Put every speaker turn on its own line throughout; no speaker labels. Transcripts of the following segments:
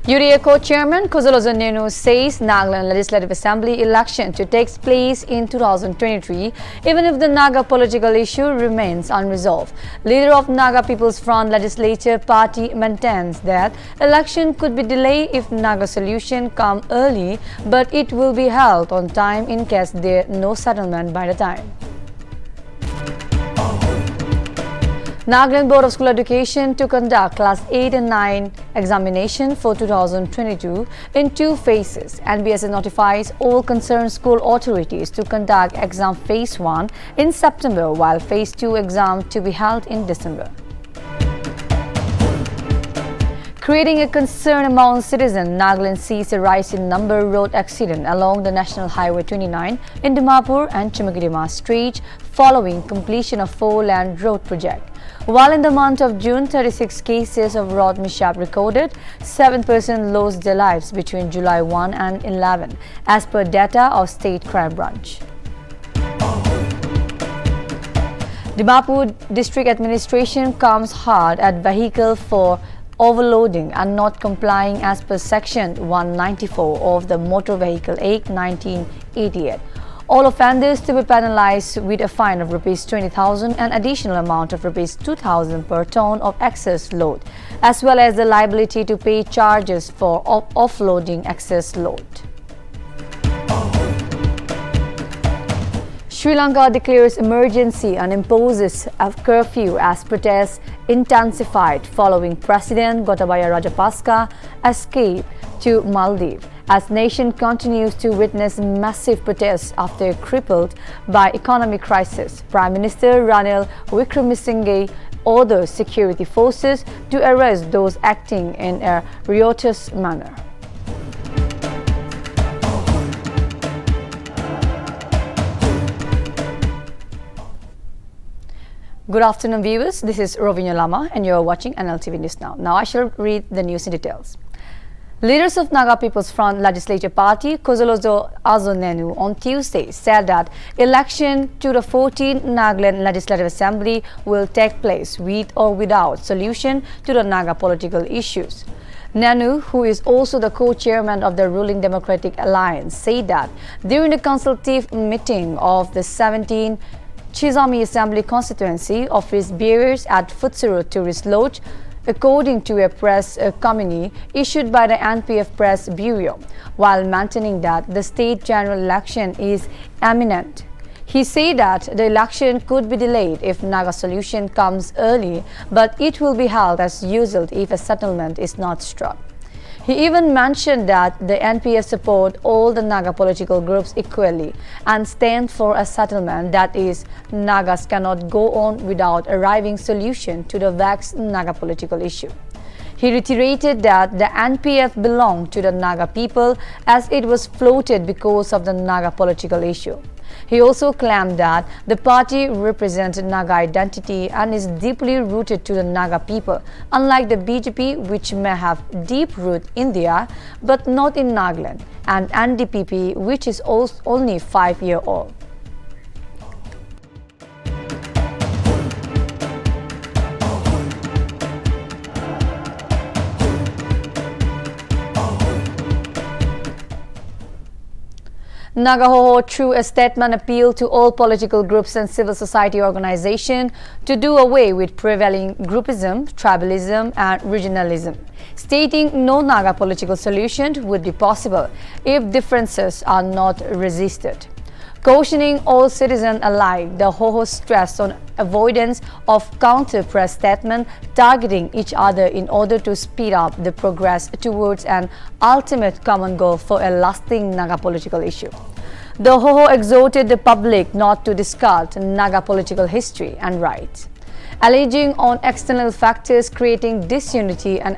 UDA co-chairman Kozolozo Nenu says Nagaland Legislative Assembly election to take place in 2023 even if the Naga political issue remains unresolved. Leader of Naga People's Front Legislature Party maintains that election could be delayed if Naga solution come early, but it will be held on time in case there no settlement by the time. Nagaland Board of School Education to conduct Class 8 and 9 examination for 2022 in 2 phases. NBSS notifies all concerned school authorities to conduct exam Phase 1 in September, while Phase 2 exam to be held in December. Creating a concern among citizens, Nagaland sees a rise in number of road accidents along the National Highway 29 in Dimapur and Chimagirima stretch following completion of 4-lane road project. While in the month of June, 36 cases of road mishap recorded, 7 persons lost their lives between July 1 and 11, as per data of State Crime Branch. Dimapur District Administration comes hard at vehicle for overloading and not complying as per Section 194 of the Motor Vehicle Act 1988. All offenders to be penalized with a fine of Rs 20,000 and additional amount of Rs 2,000 per ton of excess load, as well as the liability to pay charges for offloading excess load. Sri Lanka declares emergency and imposes a curfew as protests intensified following President Gotabaya Rajapaksa escape to Maldives, as nation continues to witness massive protests after crippled by economic crisis. Prime Minister Ranil Wickremesinghe orders security forces to arrest those acting in a riotous manner. Good afternoon, viewers. This is Rovina Lama and you are watching Nltv News Now. Now I shall read the news in details. Leaders of Naga People's Front Legislature Party, Kozolozo Nenu, on Tuesday said that election to the 14th Nagaland Legislative Assembly will take place with or without solution to the Naga political issues. Nenu, who is also the co-chairman of the ruling Democratic Alliance, said that during the consultative meeting of the 17th Chizami Assembly constituency of his bearers at Futsuru Tourist Lodge, according to a press communique issued by the NPF Press Bureau, while maintaining that the state general election is imminent. He said that the election could be delayed if Naga solution comes early, but it will be held as usual if a settlement is not struck. He even mentioned that the NPF support all the Naga political groups equally and stand for a settlement, that is, Nagas cannot go on without arriving solution to the vexed Naga political issue. He reiterated that the NPF belonged to the Naga people as it was floated because of the Naga political issue. He also claimed that the party represents Naga identity and is deeply rooted to the Naga people, unlike the BJP, which may have deep root in India but not in Nagaland, and NDPP, which is only 5-year-old. Nagahoho, through a statement, appealed to all political groups and civil society organizations to do away with prevailing groupism, tribalism and regionalism, stating no Naga political solution would be possible if differences are not resisted. Cautioning all citizens alike, the Hoho stressed on avoidance of counter-press statements targeting each other in order to speed up the progress towards an ultimate common goal for a lasting Naga political issue. The Hoho exhorted the public not to discard Naga political history and rights, alleging on external factors creating disunity and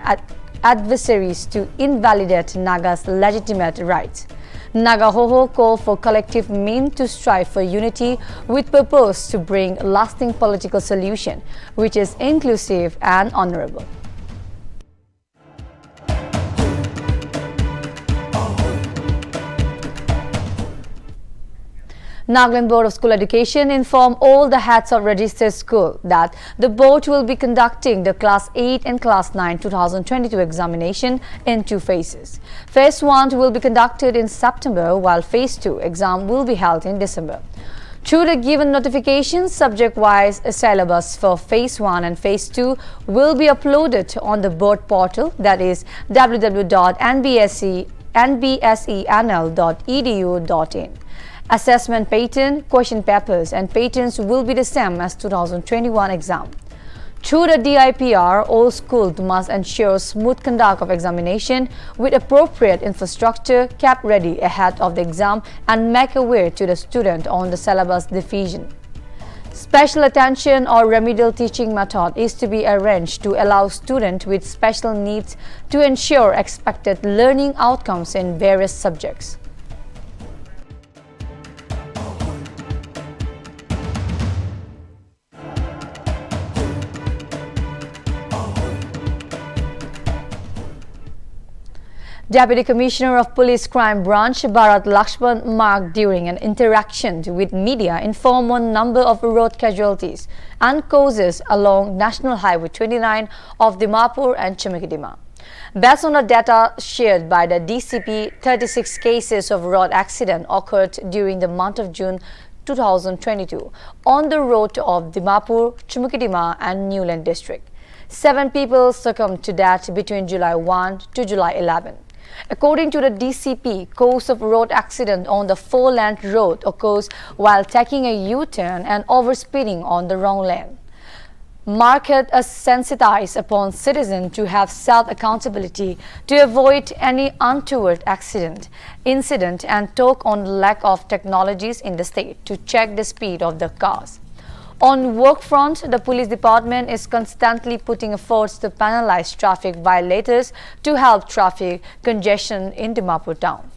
adversaries to invalidate Naga's legitimate rights. Nagahoho called for collective means to strive for unity with purpose to bring lasting political solution, which is inclusive and honorable. Nagaland Board of School Education informed all the heads of registered school that the board will be conducting the Class 8 and Class 9 2022 examination in 2 phases. Phase 1 will be conducted in September, while Phase 2 exam will be held in December. Through the given notifications, subject-wise syllabus for Phase 1 and Phase 2 will be uploaded on the board portal, that is www.nbsenl.edu.in. Assessment pattern, question papers and patterns will be the same as 2021 exam. Through the DIPR, all schools must ensure smooth conduct of examination with appropriate infrastructure kept ready ahead of the exam and make aware to the student on the syllabus division. Special attention or remedial teaching method is to be arranged to allow students with special needs to ensure expected learning outcomes in various subjects. Deputy Commissioner of Police Crime Branch Bharat Lakshman Mark, during an interaction with media, informed on number of road casualties and causes along National Highway 29 of Dimapur and Chumukidima. Based on the data shared by the DCP, 36 cases of road accident occurred during the month of June 2022 on the road of Dimapur, Chumukidima and Newland district. 7 people succumbed to death between July 1 to July 11. According to the DCP, cause of road accident on the 4-lane road occurs while taking a U-turn and overspeeding on the wrong lane. Market is sensitized upon citizens to have self-accountability to avoid any untoward incident and talk on lack of technologies in the state to check the speed of the cars. On work front, the police department is constantly putting efforts to penalize traffic violators to help traffic congestion in Dimapur town.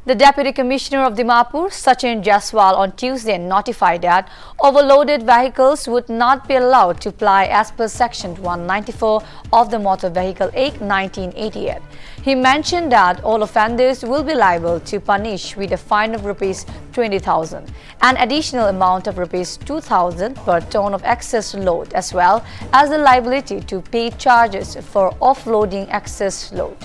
The Deputy Commissioner of Dimapur, Sachin Jaswal, on Tuesday notified that overloaded vehicles would not be allowed to ply as per Section 194 of the Motor Vehicle Act 1988. He mentioned that all offenders will be liable to punish with a fine of Rs 20,000, an additional amount of Rs 2,000 per ton of excess load, as well as the liability to pay charges for offloading excess load.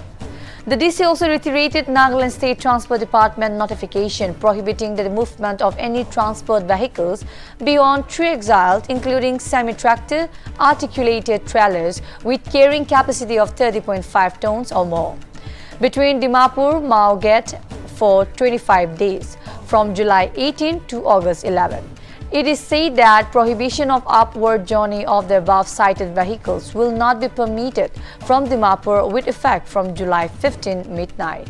The DC also reiterated Nagaland State Transport Department notification prohibiting the movement of any transport vehicles beyond 3 axles, including semi-tractor articulated trailers with carrying capacity of 30.5 tons or more, between Dimapur Mao Gate for 25 days from July 18 to August 11. It is said that prohibition of upward journey of the above-cited vehicles will not be permitted from Dimapur with effect from July 15 midnight.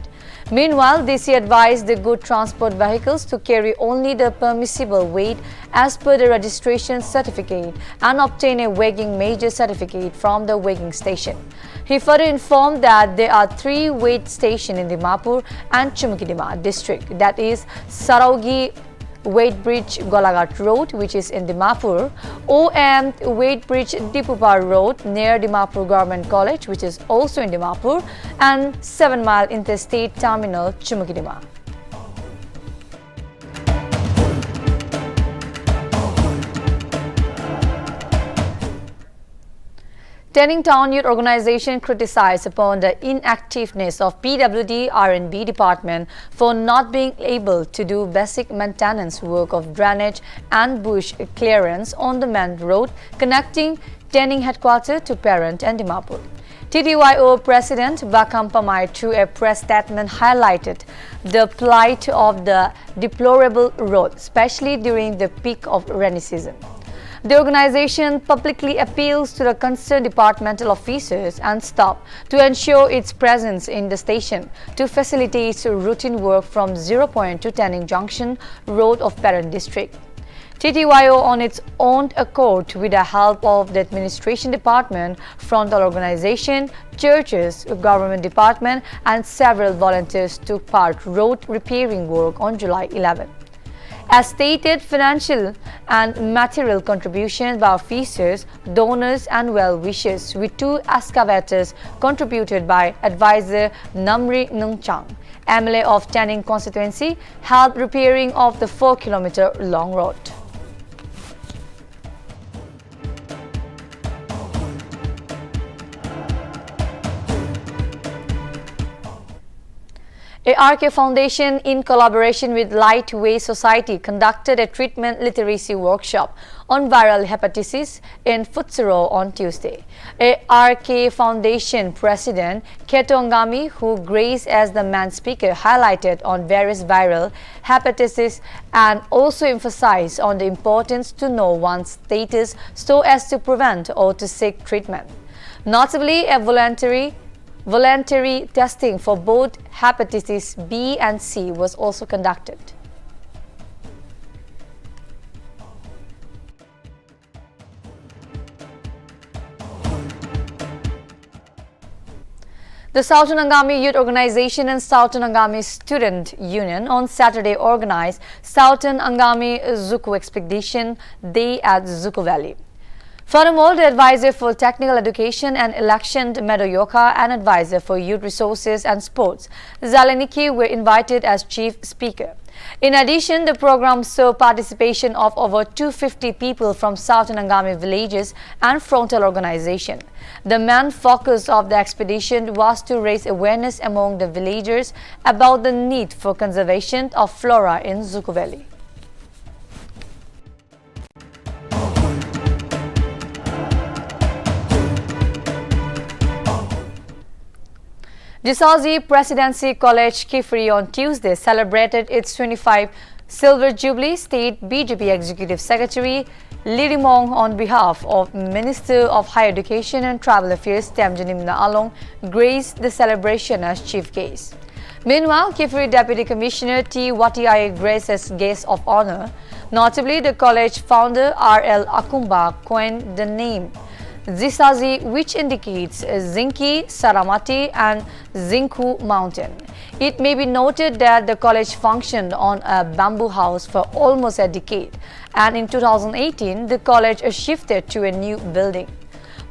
Meanwhile, DC advised the good transport vehicles to carry only the permissible weight as per the registration certificate and obtain a weighing major certificate from the weighing station. He further informed that there are 3 weight stations in Dimapur and Chumukidima district, that is Saraugi Weight Bridge Golagat Road, which is in Dimapur, OM Weight Bridge Dipupar Road near Dimapur Government College, which is also in Dimapur, and 7 Mile Interstate Terminal, Chumukidima. Tanning Town Youth Organization criticized upon the inactiveness of PWD R&B department for not being able to do basic maintenance work of drainage and bush clearance on the main road connecting Tanning headquarters to Parent and Dimapur. TTYO President Bakam Pamai, through a press statement, highlighted the plight of the deplorable road, especially during the peak of rainy season. The organization publicly appeals to the concerned departmental officers and staff to ensure its presence in the station to facilitate routine work from 0 point to Tanning Junction Road of Parent District. TTYO, on its own accord, with the help of the administration department, frontal organization, churches, government department and several volunteers, took part road repairing work on July 11. As stated, financial and material contributions by officers, donors and well-wishers, with 2 excavators contributed by advisor Namri Nungchang, MLA of Tanning constituency, helped repairing of the 4-kilometer long road. ARK Foundation, in collaboration with Lightweight Society, conducted a treatment literacy workshop on viral hepatitis in Futsiro on Tuesday. ARK Foundation President Ketongami, who graced as the main speaker, highlighted on various viral hepatitis and also emphasized on the importance to know one's status so as to prevent or to seek treatment. Notably, a voluntary testing for both hepatitis B and C was also conducted. The Southern Angami Youth Organization and Southern Angami Student Union on Saturday organized Southern Angami Zuku Expedition Day at Zuku Valley. Furthermore, the advisor for technical education and election Medoyoka and advisor for youth resources and sports Zaleniki were invited as chief speaker. In addition, the program saw participation of over 250 people from Southern Angami villages and frontal organization. The main focus of the expedition was to raise awareness among the villagers about the need for conservation of flora in Zuku Valley. Jisazi Presidency College Kifri on Tuesday celebrated its 25th Silver Jubilee. State BJP Executive Secretary Lirimong, on behalf of Minister of Higher Education and Tribal Affairs Temjanimna Along, graced the celebration as chief guest. Meanwhile, Kifri Deputy Commissioner T. Watiai graced as guest of honor. Notably, the college founder R.L. Akumba coined the name Zisazi, which indicates Zinki, Saramati and Zinku mountain. It may be noted that the college functioned on a bamboo house for almost a decade, and in 2018 the college shifted to a new building.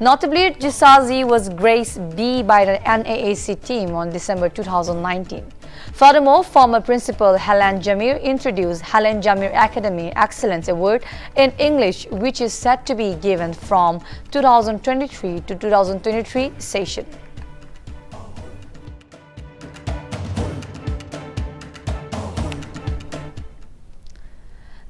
Notably, Jisazi was graced B by the NAAC team on December 2019. Furthermore, former principal Helen Jamir introduced Helen Jamir Academy Excellence Award in English, which is set to be given from 2023 to 2023 session.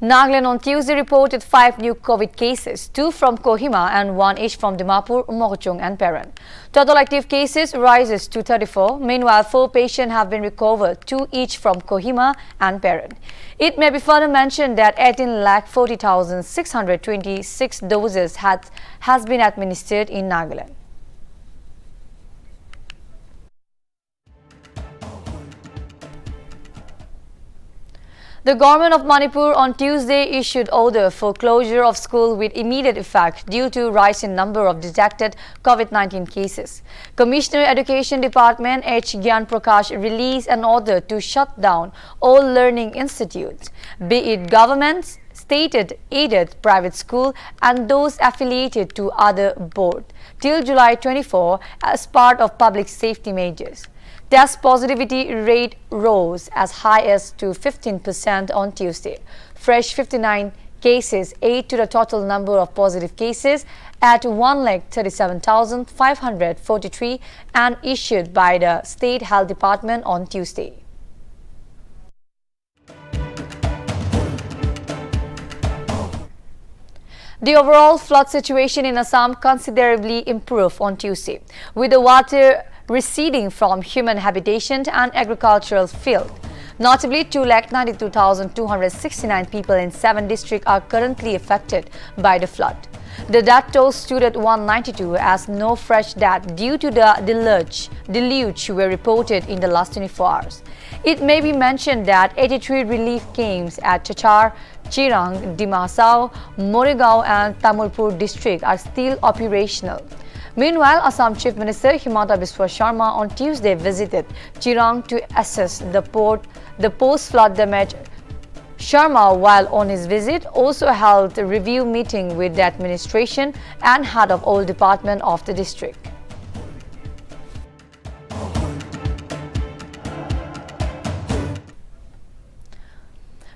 Nagaland on Tuesday reported 5 new COVID cases, 2 from Kohima and 1 each from Dimapur, Mokochung and Peran. Total active cases rises to 34. Meanwhile, 4 patients have been recovered, 2 each from Kohima and Peran. It may be further mentioned that 18,40,626 doses has been administered in Nagaland. The government of Manipur on Tuesday issued order for closure of school with immediate effect due to rise in number of detected COVID-19 cases. Commissioner Education Department H. Gyan Prakash released an order to shut down all learning institutes, be it government, state aided private school and those affiliated to other board, till July 24 as part of public safety measures. Test positivity rate rose as high as to 15% on Tuesday. Fresh 59 cases add to the total number of positive cases at 1,37,543 and issued by the State Health Department on Tuesday. The overall flood situation in Assam considerably improved on Tuesday, with the water receding from human habitation and agricultural field. Notably, 292,269 people in 7 districts are currently affected by the flood. The death toll stood at 192 as no fresh death due to the deluge were reported in the last 24 hours. It may be mentioned that 83 relief camps at Chachar, Chirang, Dimasao, Morigao and Tamulpur district are still operational. Meanwhile, Assam Chief Minister Himanta Biswa Sharma on Tuesday visited Chirang to assess the post-flood damage Sharma, while on his visit, also held a review meeting with the administration and head of all department of the district.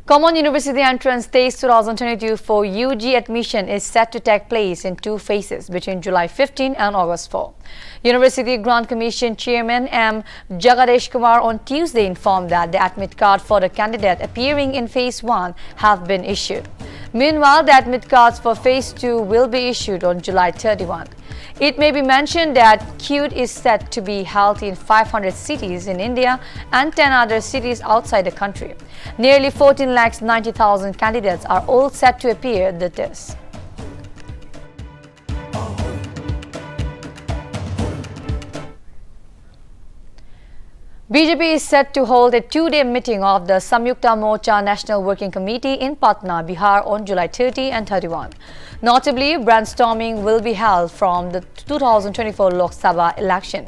Common University Entrance Test 2022 for UG admission is set to take place in 2 phases between July 15 and August 4. University Grant Commission Chairman M. Jagadesh Kumar on Tuesday informed that the admit card for the candidate appearing in Phase 1 have been issued. Meanwhile, the admit cards for Phase 2 will be issued on July 31. It may be mentioned that CUT is set to be held in 500 cities in India and 10 other cities outside the country. Nearly 14,90,000 candidates are all set to appear at the test. BJP is set to hold a 2-day meeting of the Samyukta Morcha National Working Committee in Patna, Bihar on July 30 and 31. Notably, brainstorming will be held from the 2024 Lok Sabha election.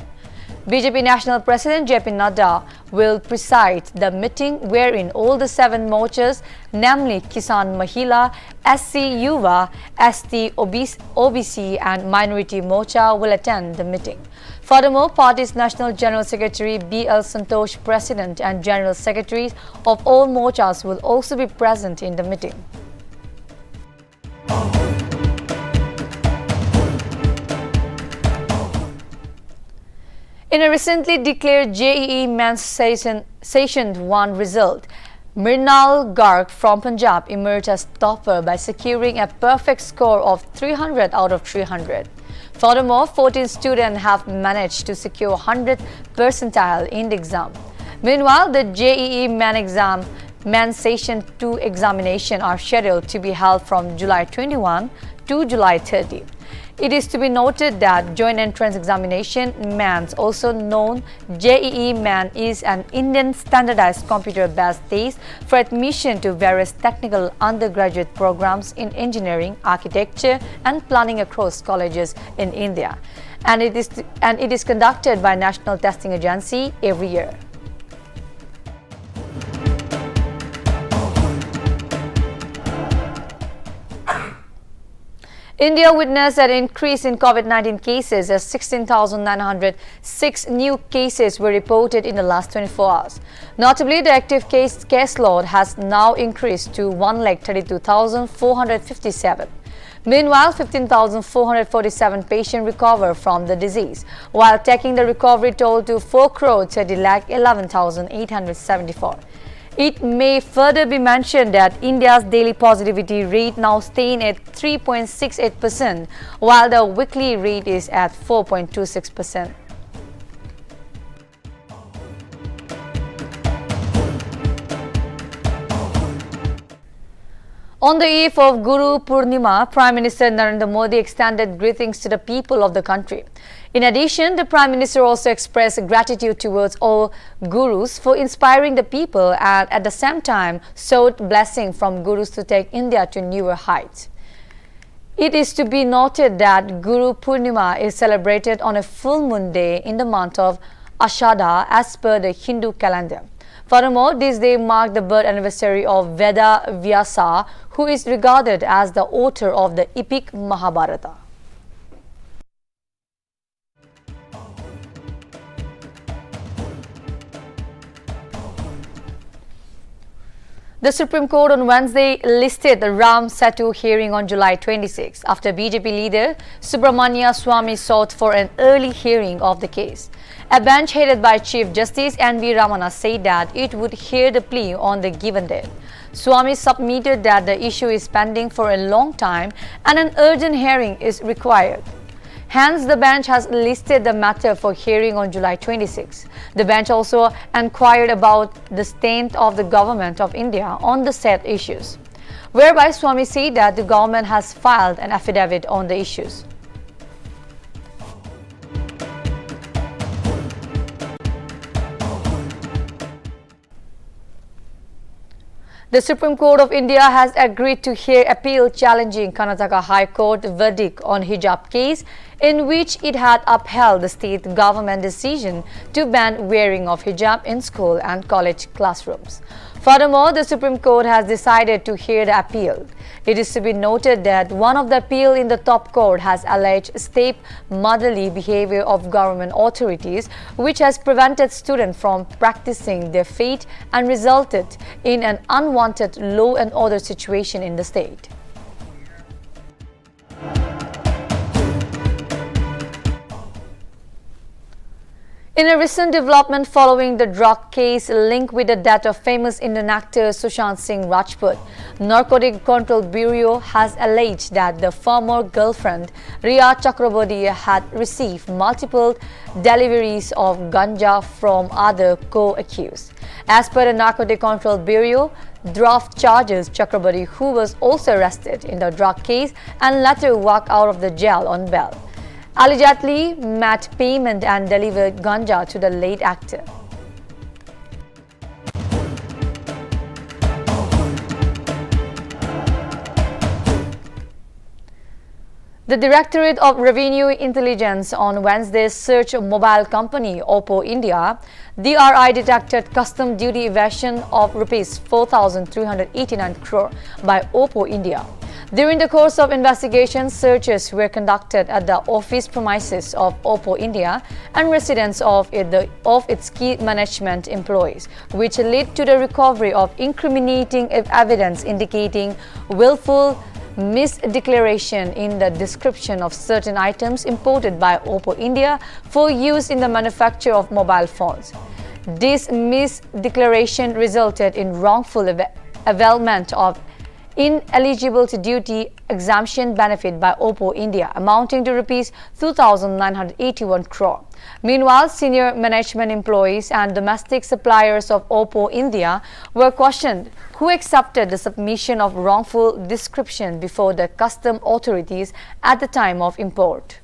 BJP National President JP Nadda will preside the meeting wherein all the 7 morchas, namely Kisan Mahila, SC Yuva, ST OBC and Minority Morcha will attend the meeting. Furthermore, party's National General Secretary B.L. Santosh, President and General Secretaries of all morchas will also be present in the meeting. In a recently declared JEE Men's Session 1 result, Mrinal Garg from Punjab emerged as topper by securing a perfect score of 300 out of 300. Furthermore, 14 students have managed to secure 100th percentile in the exam. Meanwhile, the JEE Men's Session 2 examination are scheduled to be held from July 21 to July 30. It is to be noted that Joint Entrance Examination MENS, also known JEE MEN, is an Indian standardized computer-based test for admission to various technical undergraduate programs in engineering, architecture and planning across colleges in India. And it is conducted by National Testing Agency every year. India witnessed an increase in COVID-19 cases as 16,906 new cases were reported in the last 24 hours. Notably, the active case load has now increased to 132,457. Meanwhile, 15,447 patients recovered from the disease, while taking the recovery toll to 4,30,11,874. It may further be mentioned that India's daily positivity rate now stands at 3.68%, while the weekly rate is at 4.26%. On the eve of Guru Purnima, Prime Minister Narendra Modi extended greetings to the people of the country. In addition, the Prime Minister also expressed gratitude towards all Gurus for inspiring the people and at the same time sought blessing from Gurus to take India to newer heights. It is to be noted that Guru Purnima is celebrated on a full moon day in the month of Ashada as per the Hindu calendar. Furthermore, this day marked the birth anniversary of Veda Vyasa, who is regarded as the author of the epic Mahabharata. The Supreme Court on Wednesday listed the Ram Setu hearing on July 26 after BJP leader Subramania Swamy sought for an early hearing of the case. A bench headed by Chief Justice N.V. Ramana said that it would hear the plea on the given date. Swamy submitted that the issue is pending for a long time and an urgent hearing is required. Hence, the bench has listed the matter for hearing on July 26. The bench also inquired about the stand of the government of India on the said issues, whereby Swamy said that the government has filed an affidavit on the issues. The Supreme Court of India has agreed to hear appeal challenging Karnataka High Court verdict on hijab case, in which it had upheld the state government decision to ban wearing of hijab in school and college classrooms. Furthermore, the Supreme Court has decided to hear the appeal. It is to be noted that one of the appeal in the top court has alleged step-motherly behavior of government authorities, which has prevented students from practicing their faith and resulted in an unwanted law and order situation in the state. In a recent development following the drug case linked with the death of famous Indian actor Sushant Singh Rajput, Narcotic Control Bureau has alleged that the former girlfriend Riya Chakraborty had received multiple deliveries of ganja from other co-accused. As per the Narcotic Control Bureau, draft charges Chakraborty, who was also arrested in the drug case and later walked out of the jail on bail, allegedly met payment and delivered ganja to the late actor. The Directorate of Revenue Intelligence on Wednesday searched mobile company Oppo India. DRI detected custom duty evasion of Rs 4,389 crore by Oppo India. During the course of investigation, searches were conducted at the office premises of Oppo India and residence of its key management employees, which led to the recovery of incriminating evidence indicating willful misdeclaration in the description of certain items imported by Oppo India for use in the manufacture of mobile phones. This misdeclaration resulted in wrongful availment of ineligible to duty exemption benefit by Oppo India amounting to Rs 2,981 crore. Meanwhile, senior management employees and domestic suppliers of Oppo India were questioned who accepted the submission of wrongful description before the custom authorities at the time of import.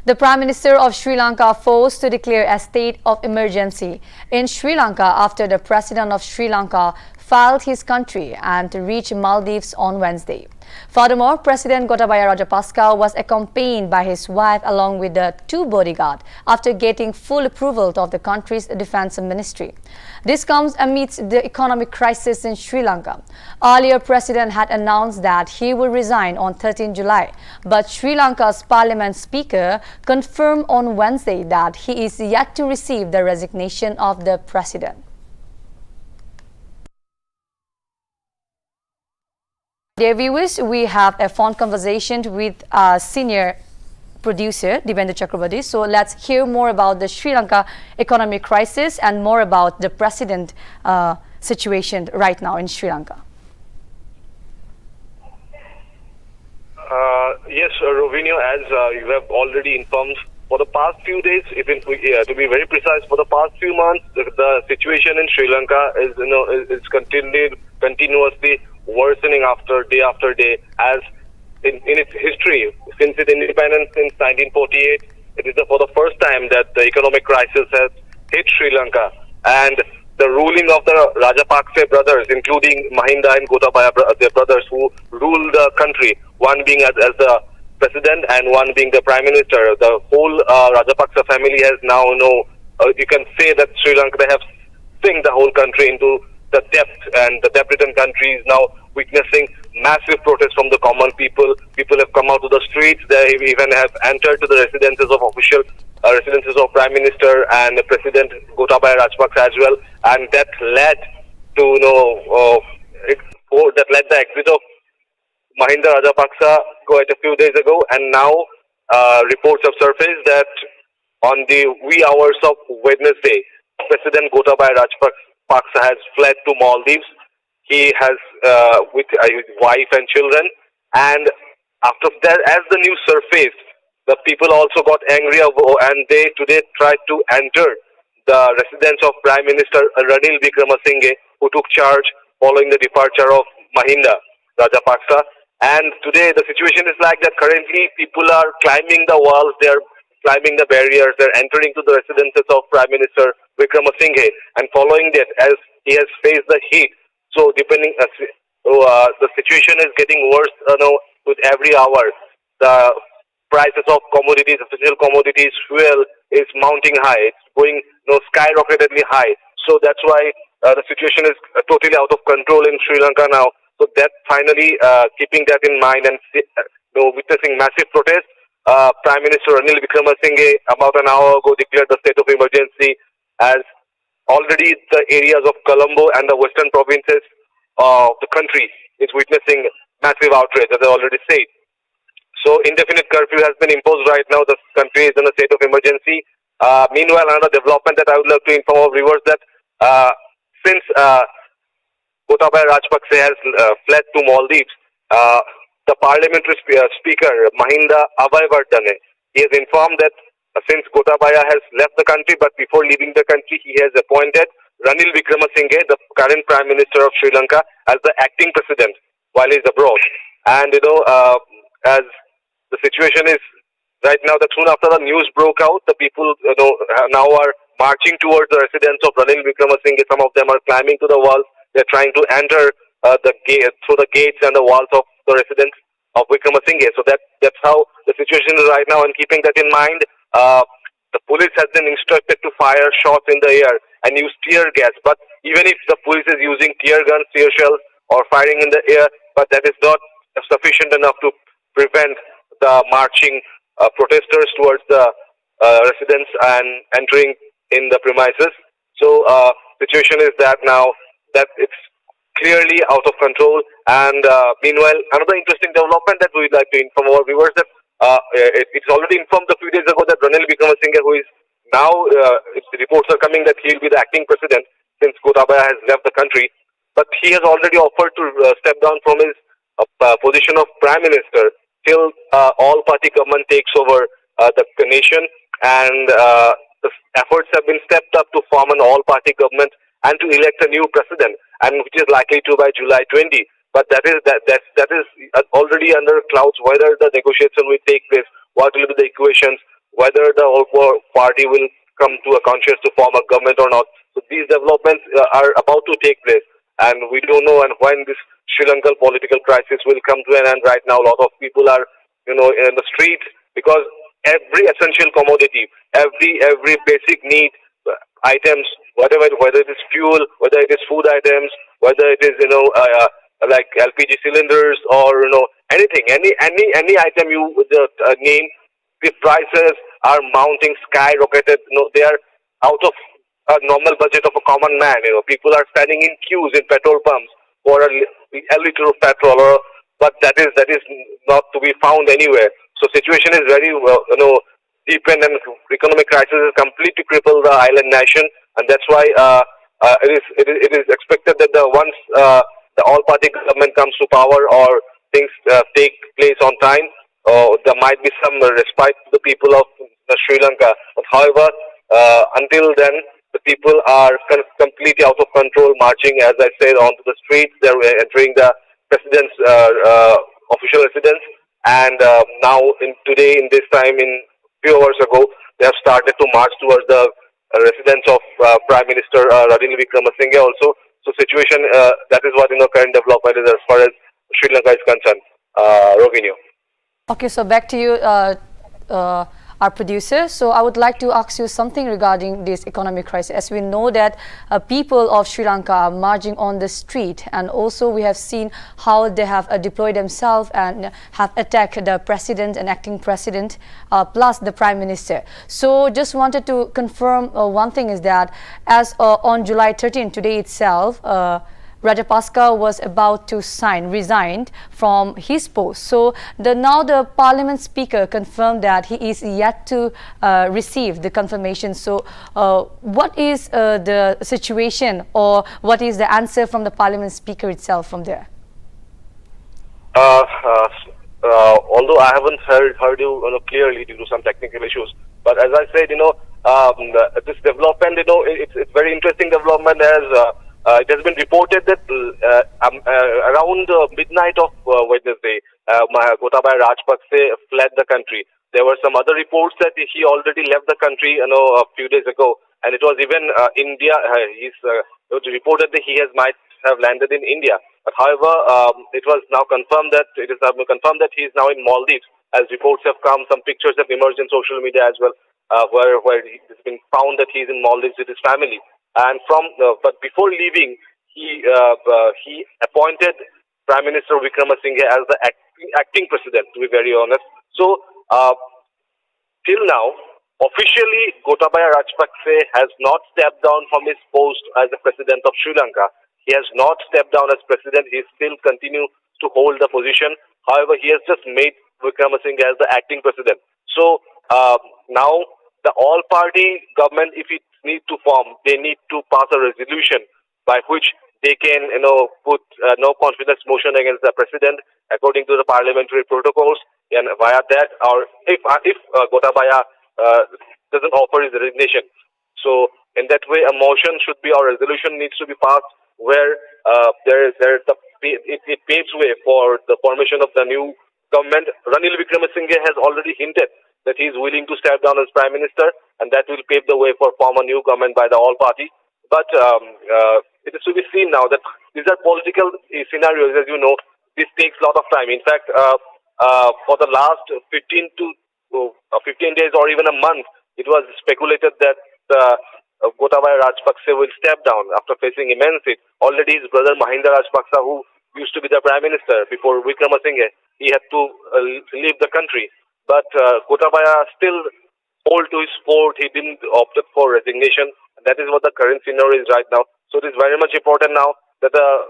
The Prime Minister of Sri Lanka forced to declare a state of emergency in Sri Lanka after the President of Sri Lanka filed his country and reached Maldives on Wednesday. Furthermore, President Gotabaya Rajapaksa was accompanied by his wife along with the two bodyguards after getting full approval of the country's defense ministry. This comes amidst the economic crisis in Sri Lanka. Earlier, President had announced that he will resign on 13 July, but Sri Lanka's Parliament Speaker confirmed on Wednesday that he is yet to receive the resignation of the President. Dear viewers, we have a phone conversation with senior producer Divendra Chakraborty. So let's hear more about the Sri Lanka economic crisis and more about the president situation right now in Sri Lanka.
Yes, Rovinio, as you have already informed, for the past few days, even to be very precise, for the past few months, the situation in Sri Lanka is continuously worsening after day, as in its history, since its independence in 1948, it is for the first time that the economic crisis has hit Sri Lanka, and the ruling of the Rajapaksa brothers, including Mahinda and Gotabaya, their brothers who ruled the country, one being as the president and one being the prime minister. The whole Rajapaksa family has now, you can say that Sri Lanka, they have sink the whole country into the depth, and the debt-ridden country is now witnessing massive protests from the common people. People have come out to the streets. They even have entered to the residences of residences of Prime Minister and President Gotabaya Rajapaksa as well, and that led to the exit of Mahinda Rajapaksa quite a few days ago, and now reports have surfaced that on the wee hours of Wednesday, President Gotabaya Rajapaksa has fled to Maldives. He has with his wife and children, and after that, as the news surfaced, the people also got angry, and they today tried to enter the residence of Prime Minister Ranil Wickremesinghe, who took charge following the departure of Mahinda Rajapaksa. And today the situation is like that. Currently, people are climbing the walls, they are climbing the barriers, they are entering to the residences of Prime Minister Wickremesinghe, and following that, as he has faced the heat. So So the situation is getting worse, with every hour. The prices of commodities, essential commodities, fuel is mounting high. It's going, skyrocketingly high. So that's why the situation is totally out of control in Sri Lanka now. So that finally, keeping that in mind and witnessing massive protests, Prime Minister Ranil Wickremesinghe about an hour ago declared the state of emergency, as already the areas of Colombo and the western provinces of the country is witnessing massive outrage, as I already said. So indefinite curfew has been imposed right now. The country is in a state of emergency. Meanwhile, another development that I would like to inform our viewers that since Gotabaya Rajpaksa has fled to Maldives, the parliamentary speaker Mahinda Abayewardene, he has informed that since Gotabaya has left the country, but before leaving the country, he has appointed Ranil Wickremesinghe, the current Prime Minister of Sri Lanka, as the acting president while he is abroad. And as the situation is right now, that soon after the news broke out, the people now are marching towards the residence of Ranil Wickremesinghe. Some of them are climbing to the walls. They're trying to enter the gate through the gates and the walls of the residence of Wickremesinghe. So that's how the situation is right now. And keeping that in mind, the police has been instructed to fire shots in the air and use tear gas. But even if the police is using tear guns, tear shells, or firing in the air, but that is not sufficient enough to prevent the marching protesters towards the residence and entering in the premises. So situation is that now that it's clearly out of control. And meanwhile, another interesting development that we'd like to inform our viewers that it's already informed a few days ago that Ranil Wickremesinghe, who is now, reports are coming that he'll be the acting president since Gotabaya has left the country, but he has already offered to step down from his position of prime minister till all-party government takes over the nation, and the efforts have been stepped up to form an all-party government and to elect a new president, and which is likely to by July 20. But that is already under clouds. Whether the negotiation will take place, what will be the equations, whether the whole party will come to a conscience to form a government or not. So these developments are about to take place, and we don't know and when this Sri Lankan political crisis will come to an end. Right now, a lot of people are, in the streets because every essential commodity, every basic need items, whether it is fuel, whether it is food items, whether it is like LPG cylinders or anything, any item you name, the prices are mounting, skyrocketed. They are out of a normal budget of a common man. People are standing in queues in petrol pumps for a liter of petrol, but that is not to be found anywhere. So situation is very deepened, and economic crisis has completely crippled the island nation, and that's why it is expected that once the all-party government comes to power or things take place on time, there might be some respite to the people of Sri Lanka. But however, until then, the people are completely out of control, marching, as I said, onto the streets. They're entering the president's official residence, and now today, in this time, in few hours ago, they have started to march towards the residence of Prime Minister Ranil Wickremesinghe also. So situation, that is what current development is as far as Sri Lanka is concerned. Rovinio.
Okay, so back to you, our producer. So I would like to ask you something regarding this economic crisis. As we know that people of Sri Lanka are marching on the street, and also we have seen how they have deployed themselves and have attacked the president and acting president, plus the prime minister. So just wanted to confirm one thing is that as on July 13, today itself, Rajapaksa was about to resigned from his post. So now the parliament speaker confirmed that he is yet to receive the confirmation. So what is the situation, or what is the answer from the parliament speaker itself from there?
Although I haven't heard you clearly due to some technical issues, but as I said, this development, it's very interesting development, as it has been reported that around midnight of Wednesday, Gotabaya Rajpaksa fled the country. There were some other reports that he already left the country, a few days ago, and it was even India. It was reported that he might have landed in India. But however, it was now confirmed that he is now in Maldives, as reports have come. Some pictures have emerged in social media as well, where it's been found that he is in Maldives with his family. And but before leaving, he appointed Prime Minister Wickremesinghe as the acting president, to be very honest. So, till now, officially, Gotabaya Rajapaksa has not stepped down from his post as the president of Sri Lanka. He has not stepped down as president. He still continues to hold the position. However, he has just made Wickremesinghe as the acting president. So, now the all-party government, if it needs to form, they need to pass a resolution by which they can, put no confidence motion against the president according to the parliamentary protocols. And via that, or if Gotabaya doesn't offer his resignation, so in that way, a motion should be, or resolution needs to be passed where it paves way for the formation of the new government. Ranil Wickremesinghe has already hinted that he is willing to step down as prime minister, and that will pave the way for form a new government by the all party. But it is to be seen now that these are political scenarios. As you know, this takes a lot of time. In fact, for the last 15 days or even a month, it was speculated that Gotabaya Rajapaksa will step down after facing immense hit. Already his brother Mahinda Rajapaksa, who used to be the prime minister before Wickremesinghe, he had to leave the country. But Gotabaya still hold to his fort. He didn't opt for resignation. That is what the current scenario is right now. So it is very much important now that the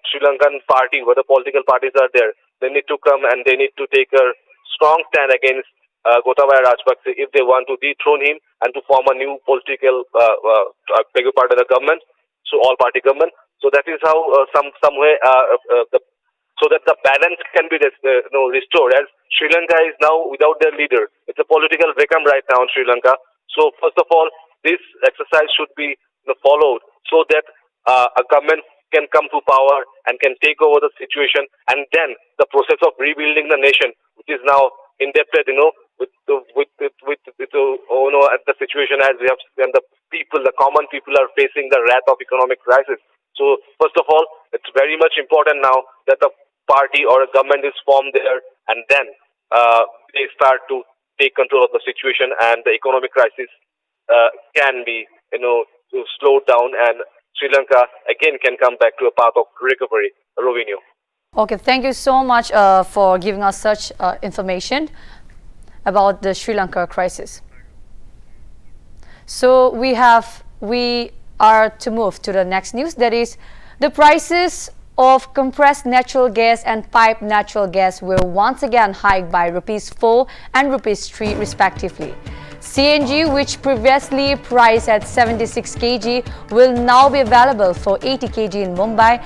Sri Lankan party, where the political parties are there, they need to come and they need to take a strong stand against Gotabaya Rajapaksa if they want to dethrone him and to form a new political, part of the government, so all-party government. So that is how some way so that the balance can be restored. As Sri Lanka is now without their leader, it's a political vacuum right now in Sri Lanka. So first of all, this exercise should be followed so that a government can come to power and can take over the situation, and then the process of rebuilding the nation, which is now indebted, with at the situation as we have, and the common people are facing the wrath of economic crisis. So first of all, it's very much important now that the party or a government is formed there, and then they start to take control of the situation, and the economic crisis can be, slowed down, and Sri Lanka again can come back to a path of recovery. Rovinio.
Okay, thank you so much for giving us such information about the Sri Lanka crisis. So we are to move to the next news. That is, the prices of compressed natural gas and piped natural gas will once again hike by ₹4 and ₹3 respectively. CNG, which previously priced at 76 kg, will now be available for 80 kg in Mumbai,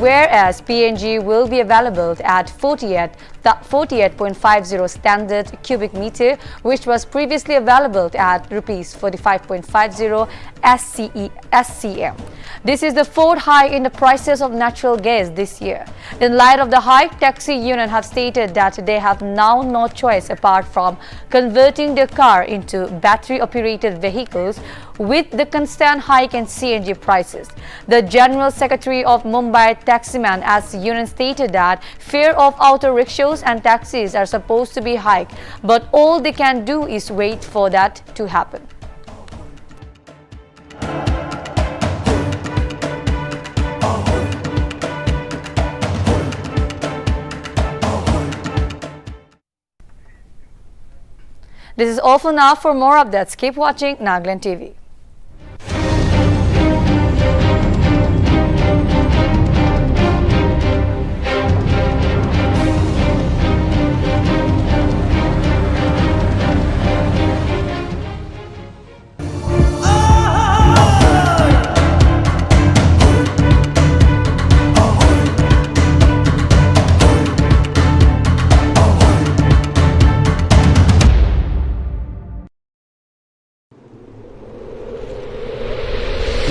whereas PNG will be available at 48.50 standard cubic meter, which was previously available at ₹45.50 SCM. This is the fourth hike in the prices of natural gas this year. In light of the hike, taxi unions have stated that they have now no choice apart from converting their car into battery-operated vehicles with the constant hike in CNG prices. The General Secretary of Mumbai Taximan as union stated that fare of auto rickshaws and taxis are supposed to be hiked, but all they can do is wait for that to happen. This is all for now. For more updates, keep watching Nagaland TV.